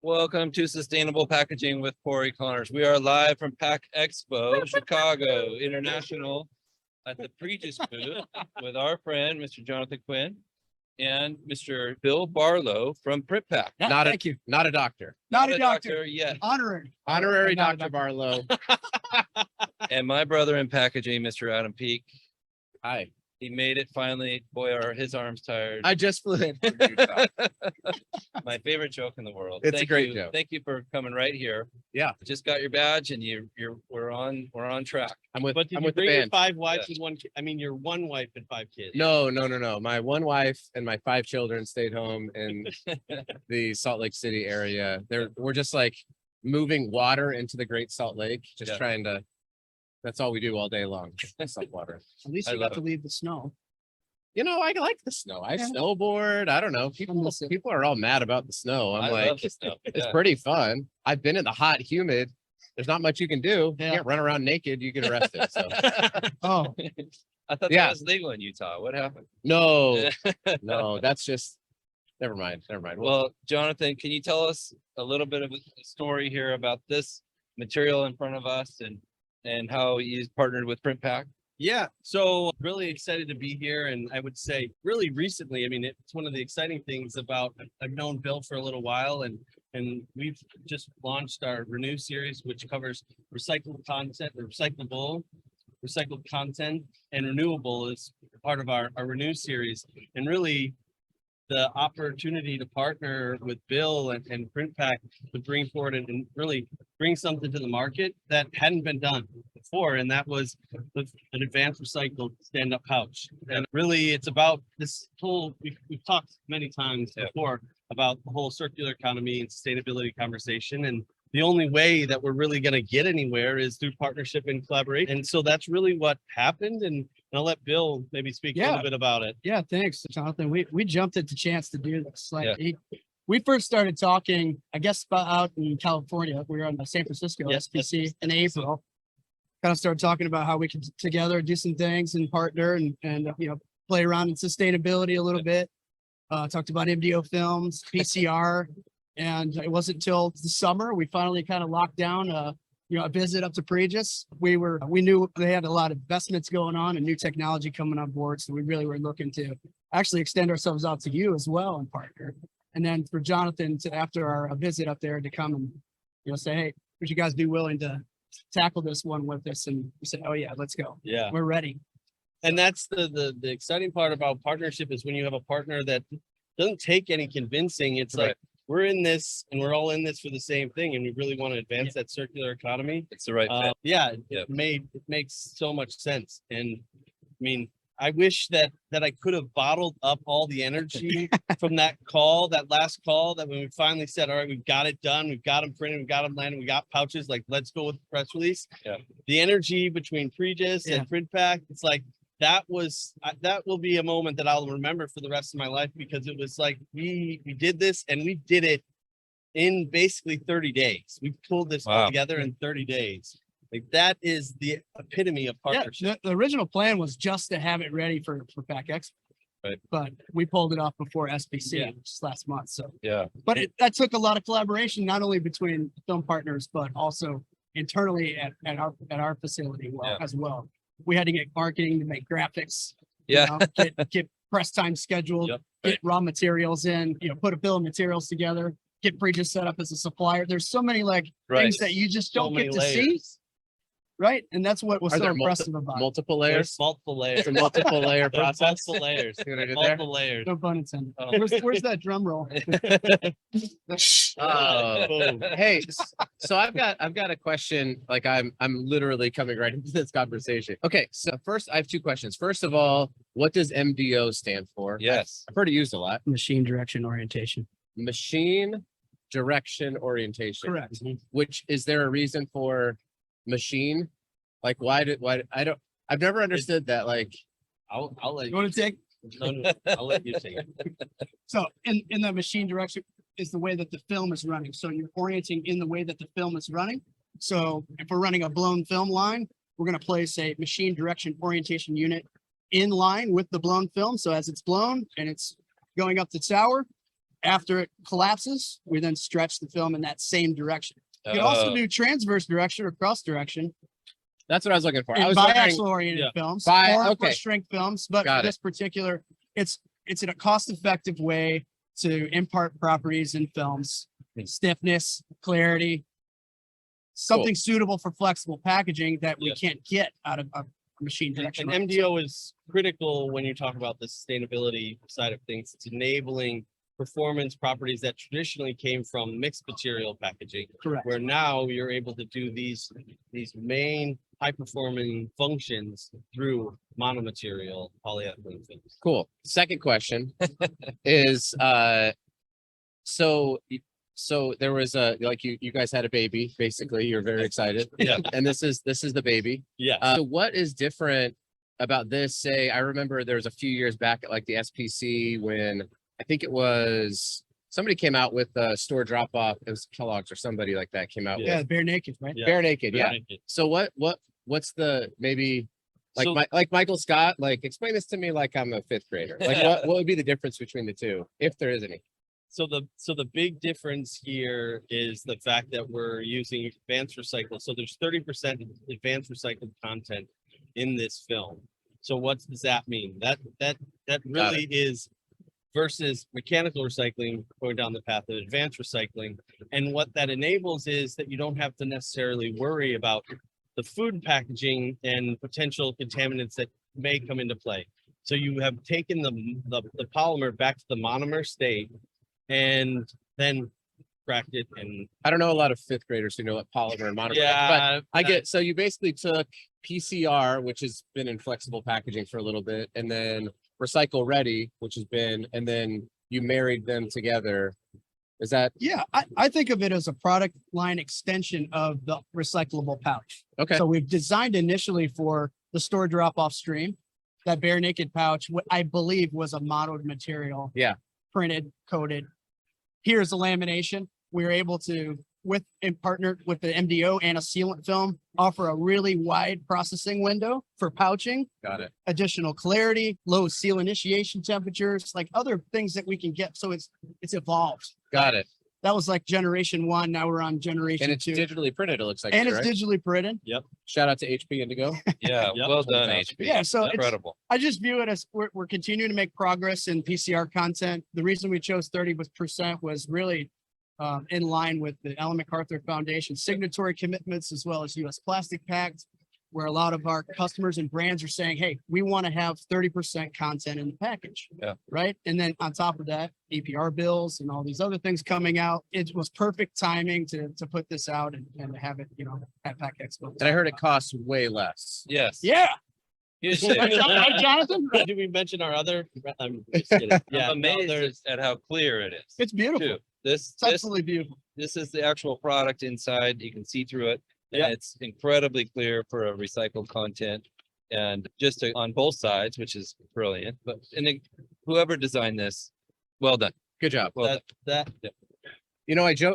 Welcome to Sustainable Packaging with Cory Connors. We are live from PACK EXPO, Chicago International at the Pregis booth with our friend, Mr. Jonathan Quinn and Mr. Bill Barlow from PrintPack. Yeah, Thank you. Not a doctor. Not a doctor. Yet. Honorary. Honorary Not a Dr. Barlow. And my brother in packaging, Mr. Adam Peak. Hi. He made it finally. Boy, are his arms tired. I just flew in from Utah. My favorite joke in the world. It's a Thank great you. joke. Thank you for coming right here. Yeah. Just got your badge and we're on track. I'm with But did I'm you with the bring your band. 5 wives and 1 kid? I mean, your 1 wife and 5 kids. No. My 1 wife and my 5 children stayed home in the Salt Lake City area. We're just like moving water into the Great Salt Lake, just Yeah. trying to. That's all we do all day long. Salt water. At least I you love got to leave the snow. You know, I like the snow. I Yeah. snowboard. I don't know. People are all mad about the snow. I'm I like, love this stuff. it's Yeah. pretty fun. I've been in the hot, humid. There's not much you can do. Yeah. You can't run around naked. You get arrested. So Oh, I thought Yeah. that was legal in Utah. What happened? no, no, that's just. Never mind. Well, Jonathan, can you tell us a little bit of a story here about this material in front of us and how you partnered with PrintPack? Yeah. So really excited to be here. And I would say really recently, I mean, it's one of the exciting things about, I've known Bill for a little while and we've just launched our Renew series, which covers recycled content, or recycled content, and renewable is part of our Renew series. And really the opportunity to partner with Bill and PrintPack to bring forward and really bring something to the market that hadn't been done before. And that was an advanced recycled stand-up pouch. And really it's about this whole, we've talked many times before about the whole circular economy and sustainability conversation. And the only way that we're really going to get anywhere is through partnership and collaboration. And so that's really what happened. And I'll let Bill maybe speak a little bit about it. yeah. Thanks, Jonathan. We jumped at the chance to do this. Like Yeah. we first started talking, I guess, about out in California. We were on the San Francisco Yes, SPC in April. Kind of started talking about how we could together do some things and partner and play around in sustainability a little bit. Talked about MDO films, PCR. And it wasn't until the summer we finally kind of locked down a visit up to Pregis. We knew they had a lot of investments going on and new technology coming on board. So we really were looking to actually extend ourselves out to you as well and partner. And then for Jonathan to, after our visit up there, to come and say, hey, would you guys be willing to tackle this one with us? And we said, oh yeah, let's go. Yeah. We're ready. And that's the exciting part about partnership is when you have a partner that doesn't take any convincing. It's Right. like, we're in this and we're all in this for the same thing. And we really want to advance that circular economy. It's the right fit. Yeah, Yep. it makes so much sense. And I mean, I wish that I could have bottled up all the energy from that last call, that when we finally said, all right, we've got it done. We've got them printed. We've got them landed. We got pouches. Like, let's go with the press release. Yeah. The energy between Pregis and PrintPack, it's like, that will be a moment that I'll remember for the rest of my life, because it was like, we did this and we did it in basically 30 days. We pulled this all together in 30 days. Like, that is the epitome of partnership. Yeah, the original plan was just to have it ready for PACK EXPO. Right. But we pulled it off before SBC just last month. So, Yeah. but that took a lot of collaboration, not only between film partners, but also internally at our facility as well. We had to get marketing to make graphics, Yeah. get press time scheduled, Yep. get raw materials in, put a bill of materials together, get Pregis set up as a supplier. There's so many things that you just don't get to see. Right. And that's what was so impressive about it. multiple layers? There's multiple layers. It's a multiple layer There's process. multiple layers. See what I did there? Multiple layers. No pun intended. Oh. Where's that drum roll? Oh, hey, so I've got a question. Like, I'm literally coming right into this conversation. Okay, so first I have 2 questions. First of all, what does MDO stand for? Yes. I've heard it used a lot. Machine direction orientation. Machine direction orientation. Correct. Which, is there a reason for machine? Like, why I've never understood that. Like, I'll let You want to take? no, I'll let you take it. So in the machine direction is the way that the film is running. So you're orienting in the way that the film is running. So if we're running a blown film line, we're going to place a machine direction orientation unit in line with the blown film. So as it's blown and it's going up the tower, after it collapses, we then stretch the film in that same direction. You can also Oh, do transverse direction or cross direction That's what I was looking for. I in was wondering, biaxial oriented yeah. films or Okay. for shrink films, but Got for it. this particular, it's in a cost effective way to impart properties in films, stiffness, clarity, something suitable for flexible packaging that we Yeah. can't get out of a machine And direction. MDO is critical when you talk about the sustainability side of things. It's enabling performance properties that traditionally came from mixed material packaging, Correct. where now you're able to do these main high performing functions through monomaterial polyethylene films. cool. Second question is, so there was like you guys had a baby, basically. You're very excited. Yeah. And this is the baby. Yeah. So what is different about this? Say, I remember there was a few years back at like the SPC when I think it was somebody came out with a store drop off. It was Kellogg's or somebody like that came out Yeah, with bare naked, right? Yeah. bare naked. Yeah. Naked. So what's the maybe like So- like Michael Scott, like explain this to me like I'm a fifth grader. Like what would be the difference between the two, if there is any? So the big difference here is the fact that we're using advanced recycled. So there's 30% advanced recycled content in this film. So what does that mean? That really is versus mechanical recycling going down the path of advanced recycling. And what that enables is that you don't have to necessarily worry about the food packaging and potential contaminants that may come into play. So you have taken the polymer back to the monomer state and then cracked it and I don't know a lot of fifth graders who know what polymer and monomer is, but yeah, I get, so you basically took PCR, which has been in flexible packaging for a little bit, and then recycle ready, which has been, and then you married them together. Is that Yeah, I think of it as a product line extension of the recyclable pouch. okay? So we've designed initially for the store drop off stream. That bare naked pouch, what I believe was a modeled material. Yeah. Printed, coated. Here's a lamination. We were able to, in partner with the MDO and a sealant film, offer a really wide processing window for pouching, Got it. additional clarity, low seal initiation temperatures, like other things that we can get. So it's evolved. Got it. That was like generation one. Now we're on And generation it's two. digitally printed, it looks like, And it's right? digitally printed. Shout out to HP Indigo. yeah, Yep. well done, Fantastic. HP. Yeah, so it's, Incredible. I just view it as we're continuing to make progress in PCR content. The reason we chose 30% was really in line with the Ellen MacArthur Foundation signatory commitments, as well as US Plastic Pact, where a lot of our customers and brands are saying, hey, we want to have 30% content in the package. Yeah. Right. And then on top of that, APR bills and all these other things coming out. It was perfect timing to put this out and have it, at PACK EXPO. And I heard it costs way less. Yes. Yeah. You say- Right, Jonathan? Did we mention our other? I'm just kidding. Yeah, I'm no, amazed there's at how clear it is. It's beautiful. Too. This It's absolutely beautiful. this is the actual product inside. You can see through it. And Yeah. it's incredibly clear for a recycled content and on both sides, which is brilliant. But whoever designed this, well done. Good job. Well done. that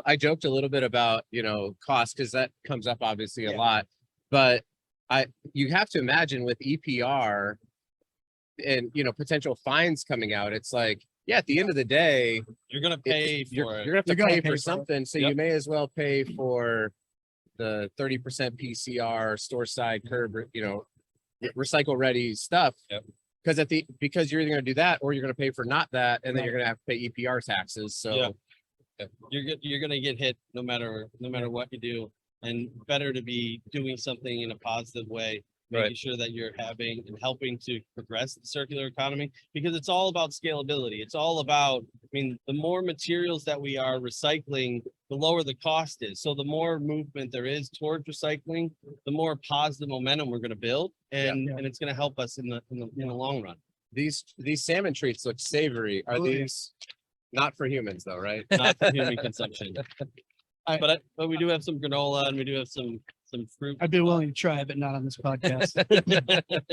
I joked a little bit about, cost, because that comes up obviously a Yeah. lot, but you have to imagine with EPR and, potential fines coming out, it's like, yeah, at the end of the day, you're gonna pay you're for it. gonna have to You're gonna pay pay for for it. something, so Yep. you may as well pay for the 30% PCR store side curb, recycle ready stuff. Yep. Because you're either gonna do that or you're gonna pay for not that, and then Right. you're gonna have to pay EPR taxes, so. Yeah. You're gonna get hit no matter what you do, and better to be doing something in a positive way, making Right. sure that you're having and helping to progress the circular economy, because it's all about scalability. It's all about, the more materials that we are recycling, the lower the cost is. So the more movement there is towards recycling, the more positive momentum we're gonna build, and Yeah. it's gonna help us in the long run. These salmon treats look savory. Are Oh, yeah. these not for humans though, right? Not for human consumption. I- But we do have some granola and we do have some fruit. I'd be willing to try it, but not on this podcast.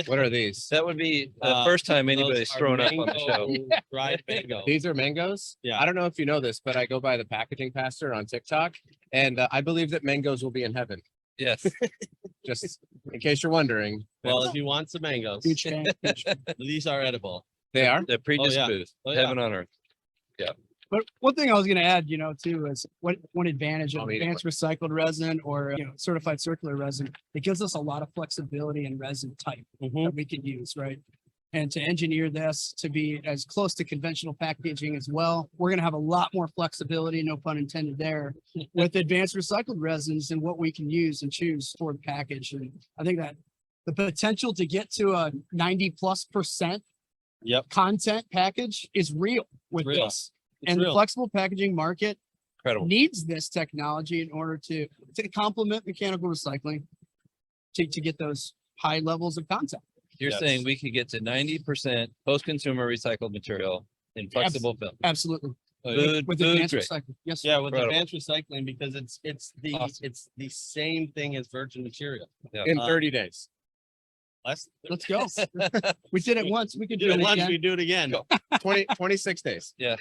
What are these? That would be the Uh, first time Those anybody's are thrown up on the show. mango, Dried mango. These are mangoes? Yeah. I don't know if you know this, but I go by the packaging pastor on TikTok, and I believe that mangoes will be in heaven. Yes. Just in case you're wondering, Well, if you want some mangoes, Huge fan. Huge fan. these are edible. they are. The Pregis yeah. booth, Oh, yeah. heaven on earth. But one thing I was gonna add, too, is one advantage of I'll eat it. advanced recycled resin or, certified circular resin, it gives us a lot of flexibility in resin type that we can use, right? And to engineer this to be as close to conventional packaging as well, we're gonna have a lot more flexibility, no pun intended there, with advanced recycled resins and what we can use and choose for the package. And I think that the potential to get to a 90+% Yep. content package is real with real. this. It's And the real. flexible packaging market Incredible. needs this technology in order to complement mechanical recycling to get those high levels of content. You're Yes. saying we could get to 90% post-consumer recycled material in flexible film. Absolutely. Food, With food advanced grade. recycling. Yes. Yeah, with Incredible. advanced recycling, because it's Awesome. the same thing as virgin material. In Uh, 30 days. Less. Let's go. We did it once. We could Do do it it once, again. we do it again. Go. 26 days Yeah.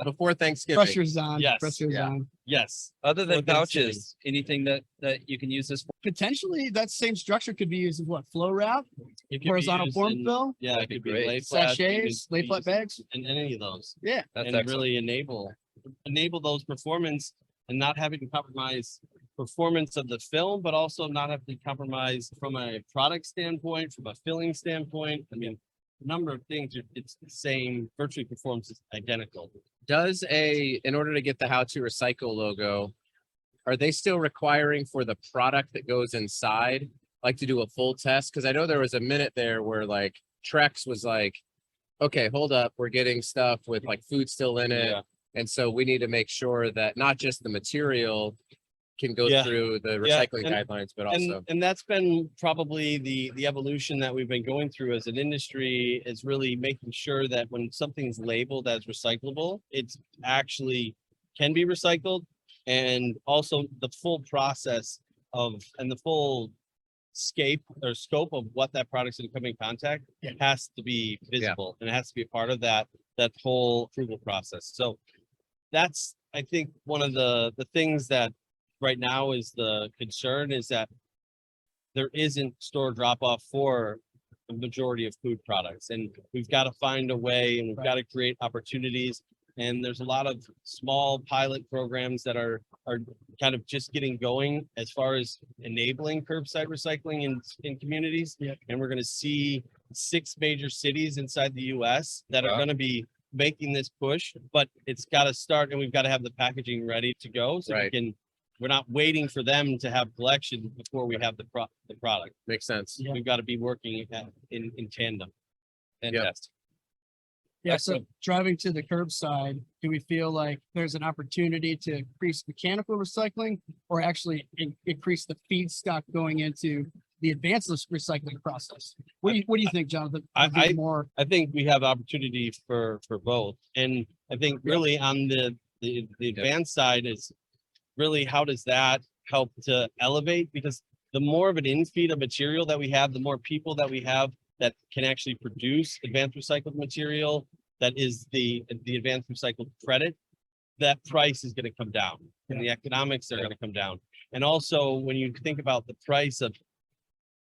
before Thanksgiving. Pressure's on. Yes. Pressure's Yeah. on. Yes. Other than For Thanksgiving. pouches, anything that you can use this for? Potentially, that same structure could be used as what? Flow wrap, It could be horizontal used form in- fill, Yeah, That'd it be could be great. lay flat, it sachets, could lay be flat used bags. in any of those. Yeah. That's And excellent. really enable those performance and not having to compromise performance of the film, but also not have to compromise from a product standpoint, from a filling standpoint. I mean, a number of things, it's the same, virtually performs identical. In order to get the how to recycle logo, are they still requiring for the product that goes inside, like to do a full test? Cause I know there was a minute there where like Trex was like, okay, hold up, we're getting stuff with like food still in it. Yeah. And so we need to make sure that not just the material can go Yeah. through the Yeah, recycling and- guidelines, but also. And that's been probably the evolution that we've been going through as an industry, is really making sure that when something's labeled as recyclable, it's actually can be recycled. And also the full process and the full scope of what that product's gonna come in contact has to be visible, and it has to be a part of that whole approval process. So that's, I think, one of the things that right now is the concern, is that there isn't store drop off for the majority of food products, and we've got to find a way, and we've got to create opportunities. And there's a lot of small pilot programs that are kind of just getting going as far as enabling curbside recycling in communities. Yep. And we're going to see 6 major cities inside the US that are Wow. going to be making this push, but it's got to start, and we've got to have the packaging ready to go. So Right. we're not waiting for them to have collection before we have the product. Makes sense. Yeah. We've got to be working in tandem. Fantastic. Yeah, so driving to the curbside, do we feel like there's an opportunity to increase mechanical recycling or actually increase the feedstock going into the advanced recycling process? What do you think, Jonathan? Would be more, I think we have opportunity for both. And I think really on the advanced side is really, how does that help to elevate? Because the more of an infeed of material that we have, the more people that we have that can actually produce advanced recycled material, that is the advanced recycled credit, that price is going to come down, and the economics are going to come down. And also, when you think about the price of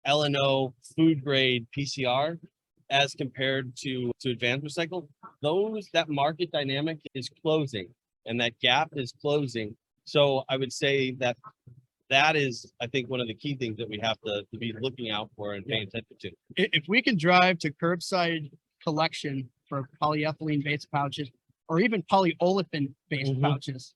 L&O food grade PCR as compared to advanced recycled, that market dynamic is closing, and that gap is closing. So I would say that is, I think, one of the key things that we have to be looking out for and paying attention to. if we can drive to curbside collection for polyethylene based pouches or even polyolefin based Mhm. pouches,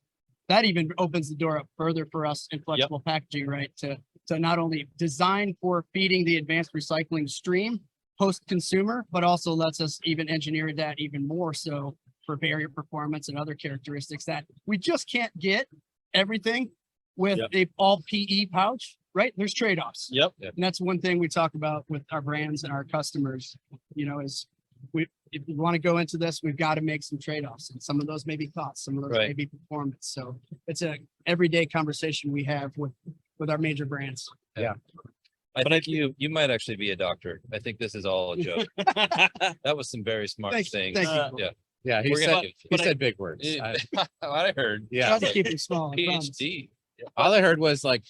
that even opens the door up further for us in flexible packaging, right? To not only design for feeding the advanced recycling stream post consumer, but also lets us even engineer that even more so for barrier performance and other characteristics that we just can't get everything with Yep. a all PE pouch, right? There's trade-offs. Yep. And that's one thing we talk about with our brands and our customers, is if we want to go into this, we've got to make some trade-offs, and some of those may be cost, some of those may Right. be performance. So it's a everyday conversation we have with our major brands. I think you might actually be a doctor. I think this is all a joke. That was some very smart Thank you. things. Thank Uh, you. Yeah. Yeah, he We're gonna said, give- he but I- said big words. What I heard. Yeah, Try to keep it small. I promise. PhD. all I heard was like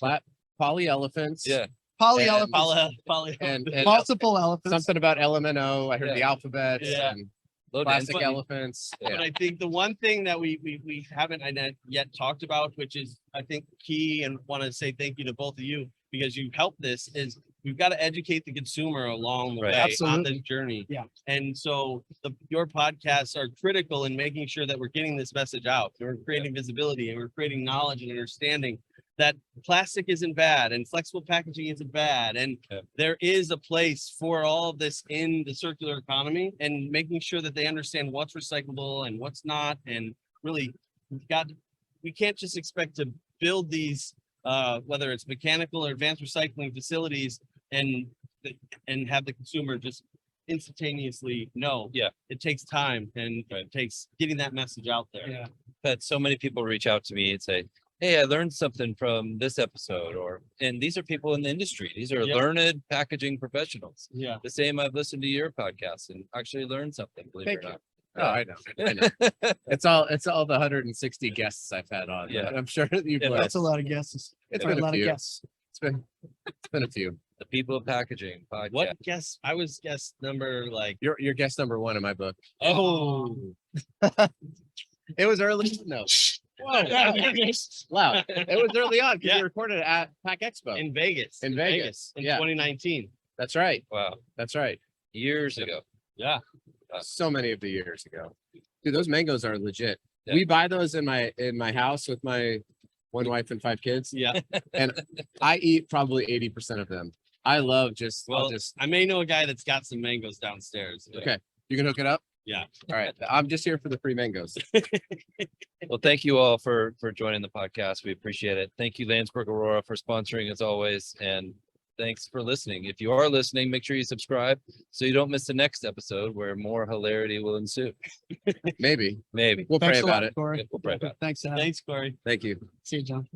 polyelephants. Yeah. Polyelephants, And multiple elephants. something about LMNO. I heard Yeah. the alphabets. Yeah. And Low plastic density. elephants. But Yeah. I think the one thing that we haven't yet talked about, which is I think key, and want to say thank you to both of you because you helped this, is we've got to educate the consumer along the Right. way on Absolutely. this journey. Yeah. And so your podcasts are critical in making sure that we're getting this message out. We're creating visibility and we're creating knowledge and understanding that plastic isn't bad and flexible packaging isn't bad. And Yeah. there is a place for all of this in the circular economy, and making sure that they understand what's recyclable and what's not. And really, we can't just expect to build these, whether it's mechanical or advanced recycling facilities and have the consumer just instantaneously know. Yeah. It takes time, and Right. it takes getting that message out there. Yeah. Had so many people reach out to me and say, hey, I learned something from this episode, and these are people in the industry. These are Yeah. learned packaging professionals. Yeah. The same, I've listened to your podcast and actually learned something, believe it Thank or you. not. Oh, I know. I know. It's all the 160 guests I've had on. Yeah. I'm sure that you've Yeah, learned. That's a lot of guesses. It's Or been a a lot of few. guests. It's been a few. The people of packaging podcast. What guess? I was guest number like. You're guest number 1 in my book. Oh. It was early. No. Wow. It was early on because Yeah. we recorded it at PACK EXPO. In Vegas. In Vegas, in yeah. 2019. That's right. Wow. That's right. Years ago. Yeah. So many of the years ago. Dude, those mangoes are legit. Yeah. We buy those in my house with my one wife and 5 kids. Yeah. I eat probably 80% of them. I love I'll Well, I may know a guy that's got some mangoes downstairs. Okay. You can hook it up? Yeah. All right. I'm just here for the free mangoes. Well, thank you all for joining the podcast. We appreciate it. Thank you, Landsberg Aurora, for sponsoring as always. And thanks for listening. If you are listening, make sure you subscribe so you don't miss the next episode where more hilarity will ensue. Maybe. Maybe. We'll pray Thanks a about lot, it. Cory. We'll pray about it. Thanks, Adam. Thanks, Corey. Thank you. See you, John.